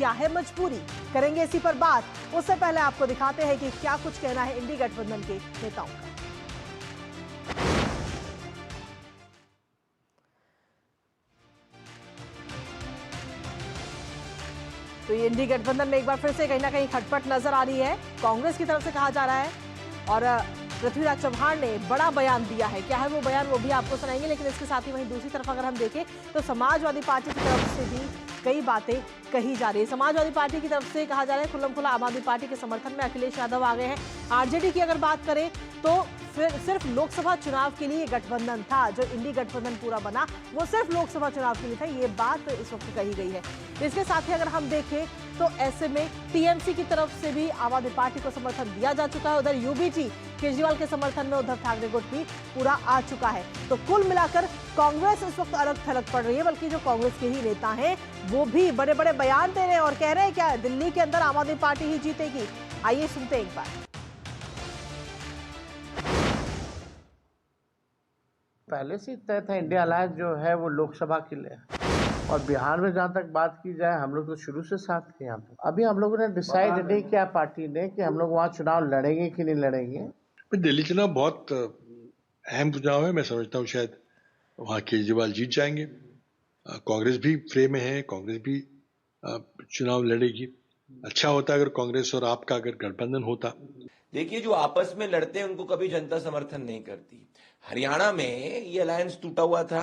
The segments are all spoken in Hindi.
क्या है मजबूरी, करेंगे इसी पर बात। उससे पहले आपको दिखाते हैं कि क्या कुछ कहना है इंडी गठबंधन के नेताओं का। तो ये इंडी गठबंधन में एक बार फिर से कहीं ना कहीं खटपट नजर आ रही है। कांग्रेस की तरफ से कहा जा रहा है और पृथ्वीराज चव्हाण ने बड़ा बयान दिया है। क्या है वो बयान, वो भी आपको सुनाएंगे। लेकिन इसके साथ ही वहीं दूसरी तरफ अगर हम देखें तो समाजवादी पार्टी की तरफ से भी कई बातें कही जा रही है। समाजवादी पार्टी की तरफ से कहा जा रहा है खुल्लम खुल्ला आम आदमी पार्टी के समर्थन में अखिलेश यादव आ गए हैं। आरजेडी की अगर बात करें तो फिर सिर्फ लोकसभा चुनाव के लिए गठबंधन था, जो इंडी गठबंधन पूरा बना वो सिर्फ लोकसभा चुनाव के लिए था, ये बात इस वक्त कही गई है। इसके साथ ही अगर हम देखें तो ऐसे में टीएमसी की तरफ से भी आम आदमी पार्टी को समर्थन दिया जा चुका है। उधर यूबीटी केजरीवाल के समर्थन में उद्धव ठाकरे गुट भी पूरा आ चुका है। तो कुल मिलाकर कांग्रेस इस वक्त अलग थलग पड़ रही है, बल्कि जो कांग्रेस के ही नेता हैं वो भी बड़े बड़े बयान दे रहे हैं और कह रहे हैं क्या दिल्ली के अंदर आम आदमी पार्टी ही जीतेगी। आइए सुनते हैं एक बार। पहले से तय था इंडिया अलायंस जो है वो लोकसभा के लिए, और बिहार में जहाँ तक बात की जाए हम लोग तो शुरू से साथ थे यहाँ पे। अभी हम लोगों ने डिसाइड नहीं किया पार्टी ने कि हम लोग वहाँ चुनाव लड़ेंगे कि नहीं लड़ेंगे। दिल्ली चुनाव बहुत अहम चुनाव है। मैं समझता हूँ शायद वहाँ केजरीवाल जीत जाएंगे। कांग्रेस भी फ्रे में है, कांग्रेस भी चुनाव लड़ेगी। अच्छा होता अगर कांग्रेस और आपका अगर गठबंधन होता। देखिए, जो आपस में लड़ते हैं उनको कभी जनता समर्थन नहीं करती। हरियाणा में ये अलायंस टूटा हुआ था,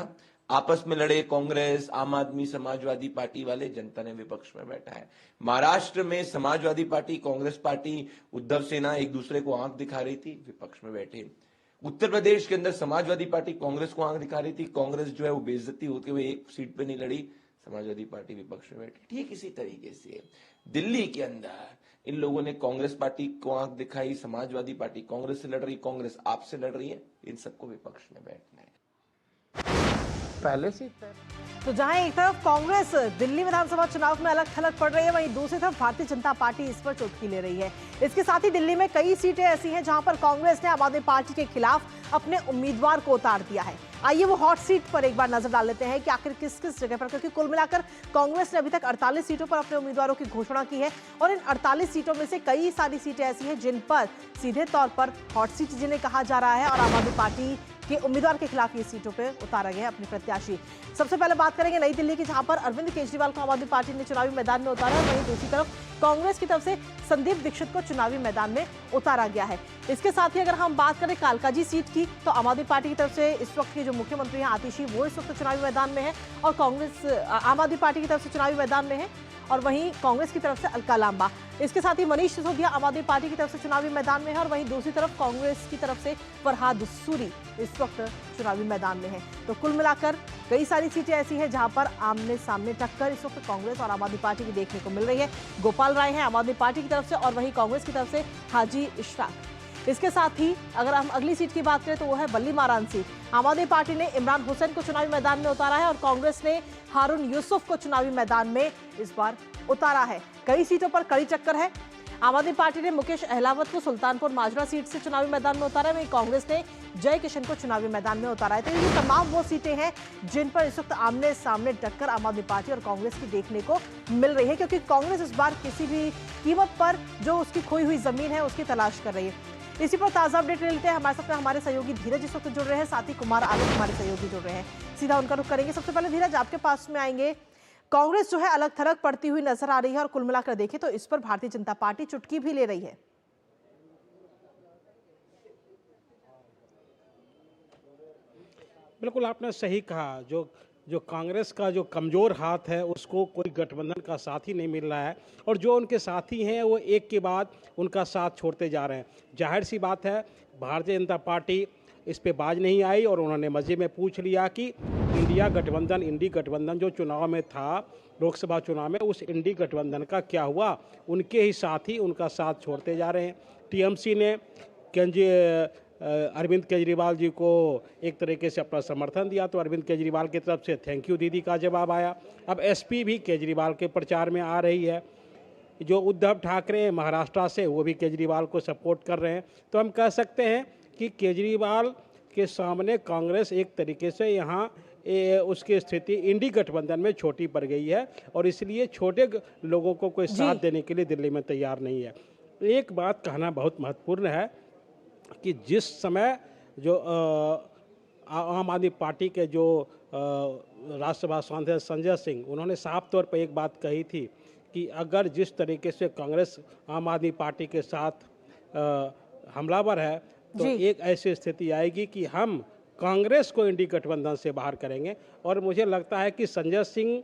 आपस में लड़े कांग्रेस, आम आदमी, समाजवादी पार्टी वाले, जनता ने विपक्ष में बैठा है। महाराष्ट्र में समाजवादी पार्टी, कांग्रेस पार्टी, उद्धव सेना एक दूसरे को आंख दिखा रही थी, विपक्ष में बैठे। उत्तर प्रदेश के अंदर समाजवादी पार्टी कांग्रेस को आंख दिखा रही थी, कांग्रेस जो है वो बेइज्जती होते हुए एक सीट पे नहीं लड़ी, समाजवादी पार्टी विपक्ष में बैठी। ठीक इसी तरीके से दिल्ली के अंदर इन लोगों ने कांग्रेस पार्टी को आंख दिखाई, समाजवादी पार्टी कांग्रेस से लड़ रही, कांग्रेस आपसे लड़ रही है, इन सबको विपक्ष में बैठना है। पहले से तो जहां एक तरफ कांग्रेस दिल्ली विधानसभा चुनाव में अलग थलग पड़ रही है, वहीं दूसरी तरफ भारतीय जनता पार्टी इस पर चुटकी ले रही है। इसके साथ ही दिल्ली में कई सीटें ऐसी हैं जहां पर कांग्रेस ने आम आदमी पार्टी के खिलाफ अपने उम्मीदवार को उतार दिया है। आइए वो हॉट सीट पर एक बार नजर डाल लेते हैं कि आखिर किस किस जगह पर, क्योंकि कुल मिलाकर कांग्रेस ने अभी तक 48 सीटों पर अपने उम्मीदवारों की घोषणा की है और इन 48 सीटों में से कई सारी सीटें ऐसी हैं जिन पर सीधे तौर पर हॉट सीट जिन्हें कहा जा रहा है और आम आदमी पार्टी के उम्मीदवार के खिलाफ ये सीटों पर उतारा गया अपने प्रत्याशी। सबसे पहले बात करेंगे नई दिल्ली की, जहां पर अरविंद केजरीवाल को आम आदमी पार्टी ने चुनावी मैदान में उतारा, वहीं दूसरी तरफ कांग्रेस की तरफ से संदीप दीक्षित को चुनावी मैदान में उतारा गया है। इसके साथ ही अगर हम बात करें कालकाजी सीट की, तो आम आदमी पार्टी की तरफ से इस वक्त के जो मुख्यमंत्री हैं आतिशी, वो इस वक्त चुनावी मैदान में है और कांग्रेस आम आदमी पार्टी की तरफ से चुनावी मैदान में है और वहीं कांग्रेस की तरफ से अलका लांबा। इसके साथ ही मनीष सिसोदिया आम आदमी पार्टी की तरफ से चुनावी मैदान में है और वहीं दूसरी तरफ कांग्रेस की तरफ से फरहाद सूरी इस वक्त चुनावी मैदान में है। तो कुल मिलाकर कई सारी सीटें ऐसी हैं जहां पर आमने सामने टक्कर इस वक्त कांग्रेस और आम आदमी पार्टी की देखने को मिल रही है। गोपाल राय हैं आम आदमी पार्टी की तरफ से और वहीं कांग्रेस की तरफ से हाजी इशफाक। इसके साथ ही अगर हम अगली सीट की बात करें तो वो है बल्ली मारान सीट। आम आदमी पार्टी ने इमरान हुसैन को चुनावी मैदान में उतारा है और कांग्रेस ने हारून यूसुफ को चुनावी मैदान में इस बार उतारा है। कई सीटों पर कड़ी टक्कर है। आम आदमी पार्टी ने मुकेश अहलावत को सुल्तानपुर माजरा सीट से चुनावी मैदान में उतारा है, वहीं कांग्रेस ने जय किशन को चुनावी मैदान में उतारा है। तो ये तमाम वो सीटें हैं जिन पर इस वक्त आमने सामने टक्कर आम आदमी पार्टी और कांग्रेस की देखने को मिल रही है, क्योंकि कांग्रेस इस बार किसी भी कीमत पर जो उसकी खोई हुई जमीन है उसकी तलाश कर रही है। इसी पर ताजा अपडेट ले लेते हैं। हमारे साथ में हमारे सहयोगी धीरज इस वक्त जुड़ रहे हैं, साथ ही कुमार आलोक हमारे सहयोगी जुड़ रहे हैं। सीधा उनका रुख करेंगे। सबसे पहले धीरज आपके पास में आएंगे। कांग्रेस जो है अलग थलग पड़ती हुई नजर आ रही है और कुल मिलाकर देखें तो इस पर भारतीय जनता पार्टी चुटकी भी ले रही है। बिल्कुल आपने सही कहा। जो कांग्रेस का जो कमज़ोर हाथ है उसको कोई गठबंधन का साथी नहीं मिल रहा है और जो उनके साथी हैं वो एक के बाद उनका साथ छोड़ते जा रहे हैं। जाहिर सी बात है भारतीय जनता पार्टी इस पे बाज नहीं आई और उन्होंने मज़े में पूछ लिया कि इंडी गठबंधन जो चुनाव में था, लोकसभा चुनाव में, उस इंडी गठबंधन का क्या हुआ। उनके ही साथी उनका साथ छोड़ते जा रहे हैं। टीएमसी ने अरविंद केजरीवाल जी को एक तरीके से अपना समर्थन दिया तो अरविंद केजरीवाल की तरफ से थैंक यू दीदी का जवाब आया। अब एसपी भी केजरीवाल के प्रचार में आ रही है। जो उद्धव ठाकरे महाराष्ट्र से वो भी केजरीवाल को सपोर्ट कर रहे हैं। तो हम कह सकते हैं कि केजरीवाल के सामने कांग्रेस एक तरीके से यहाँ उसकी स्थिति इंडी गठबंधन में छोटी पड़ गई है और इसलिए छोटे लोगों को कोई साथ देने के लिए दिल्ली में तैयार नहीं है। एक बात कहना बहुत महत्वपूर्ण है कि जिस समय जो आम आदमी पार्टी के जो राज्यसभा सांसद संजय सिंह, उन्होंने साफ तौर पर एक बात कही थी कि अगर जिस तरीके से कांग्रेस आम आदमी पार्टी के साथ हमलावर है तो एक ऐसी स्थिति आएगी कि हम कांग्रेस को इंडी गठबंधन से बाहर करेंगे। और मुझे लगता है कि संजय सिंह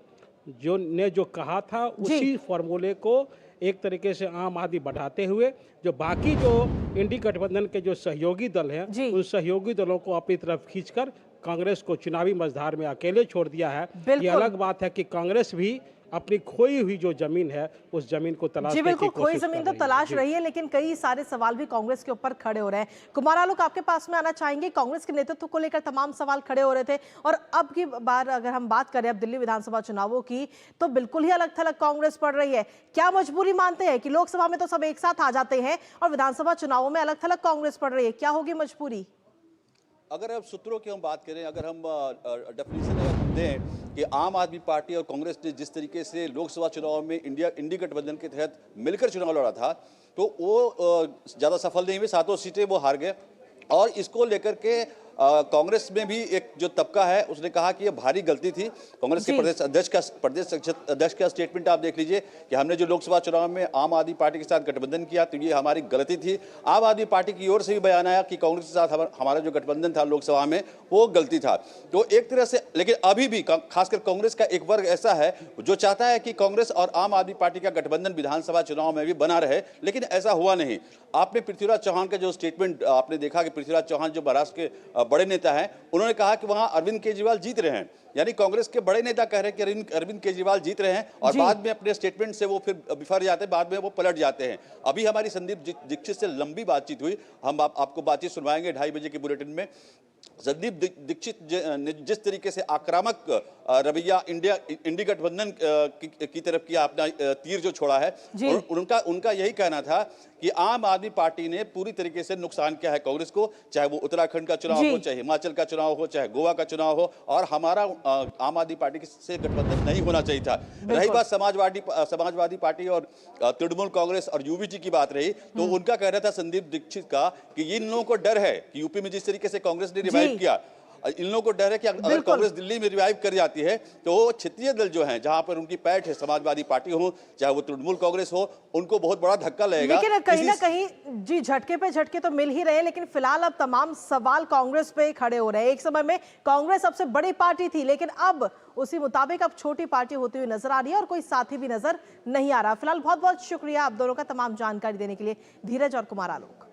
जो कहा था उसी फॉर्मूले को एक तरीके से आम आदमी बढ़ाते हुए जो बाकी जो इंडी गठबंधन के जो सहयोगी दल हैं उन सहयोगी दलों को अपनी तरफ खींचकर कांग्रेस को चुनावी मझधार में अकेले छोड़ दिया है। ये अलग बात है कि कांग्रेस भी अपनी खोई हुई जो जमीन है उस जमीन को तलाशने की कोशिश कर रही है। खोई जमीन तो तलाश रही है, लेकिन कई सारे सवाल भी कांग्रेस के ऊपर खड़े हो रहे हैं। कुमार आलोक, आपके पास में आना चाहेंगे। कांग्रेस के नेतृत्व को लेकर तमाम सवाल खड़े हो रहे थे और अब की बार अगर हम बात करें अब दिल्ली विधानसभा चुनावों की तो बिल्कुल ही अलग थलग कांग्रेस पड़ रही है। क्या मजबूरी मानते हैं कि लोकसभा में तो सब एक साथ आ जाते हैं और विधानसभा चुनावों में अलग थलग कांग्रेस पड़ रही है? क्या होगी मजबूरी? अगर अब सूत्रों की हम बात करें, अगर हम डेफिनेशन दें कि आम आदमी पार्टी और कांग्रेस ने जिस तरीके से लोकसभा चुनाव में इंडी गठबंधन के तहत मिलकर चुनाव लड़ा था तो वो ज़्यादा सफल नहीं हुए, 7 सीटें वो हार गए। और इसको लेकर के कांग्रेस में भी एक जो तबका है उसने कहा कि ये भारी गलती थी। कांग्रेस के प्रदेश अध्यक्ष का स्टेटमेंट आप देख लीजिए कि हमने जो लोकसभा चुनाव में आम आदमी पार्टी के साथ गठबंधन किया तो ये हमारी गलती थी। आम आदमी पार्टी की ओर से भी बयान आया कि कांग्रेस के साथ हमारा जो गठबंधन था लोकसभा में वो गलती था। तो एक तरह से, लेकिन अभी भी खासकर कांग्रेस का एक वर्ग ऐसा है जो चाहता है कि कांग्रेस और आम आदमी पार्टी का गठबंधन विधानसभा चुनाव में भी बना रहे, लेकिन ऐसा हुआ नहीं। आपने पृथ्वीराज चौहान का जो स्टेटमेंट आपने देखा कि पृथ्वीराज चौहान जो महाराष्ट्र के बड़े नेता हैं, उन्होंने कहा कि वहां अरविंद केजरीवाल जीत रहे हैं, यानी कांग्रेस के बड़े नेता कह रहे हैं कि अरविंद केजरीवाल जीत रहे हैं और बाद में अपने स्टेटमेंट से वो फिर बिफर जाते हैं, बाद में वो पलट जाते हैं। अभी हमारी संदीप दीक्षित से लंबी बातचीत हुई, हम आपको बातचीत सुनवाएंगे 2:30 बजे के बुलेटिन में। संदीप दीक्षित ने जिस तरीके से आक्रामक रवैया इंडी गठबंधन की तरफ किया, अपना तीर जो छोड़ा है, उनका यही कहना था कि आम आदमी पार्टी ने पूरी तरीके से नुकसान किया है कांग्रेस को, चाहे वो उत्तराखंड का चुनाव हो, चाहे हिमाचल का चुनाव हो, चाहे गोवा का चुनाव हो, और हमारा आम आदमी पार्टी से गठबंधन नहीं होना चाहिए था। रही बात समाजवादी पार्टी और तृणमूल कांग्रेस और यूवीटी की बात रही, तो उनका कहना था संदीप दीक्षित का कि इन लोगों को डर है कि यूपी में जिस तरीके से कांग्रेस ने रिवाइव किया, इन लोगों को डर है कि अगर कांग्रेस दिल्ली में रिवाइव कर जाती है तो क्षेत्रीय दल जो हैं जहां पर उनकी पैठ है, समाजवादी पार्टी हो चाहे वो तृणमूल कांग्रेस हो, उनको बहुत बड़ा धक्का लगेगा। लेकिन कहीं ना कहीं जी झटके पे झटके तो मिल ही रहे हैं, लेकिन फिलहाल अब तमाम सवाल कांग्रेस पे खड़े हो रहे हैं। एक समय में कांग्रेस सबसे बड़ी पार्टी थी, लेकिन अब उसी मुताबिक अब छोटी पार्टी होती हुई नजर आ रही है और कोई साथी भी नजर नहीं आ रहा। फिलहाल बहुत बहुत शुक्रिया आप दोनों का तमाम जानकारी देने के लिए, धीरज और कुमार आलोक।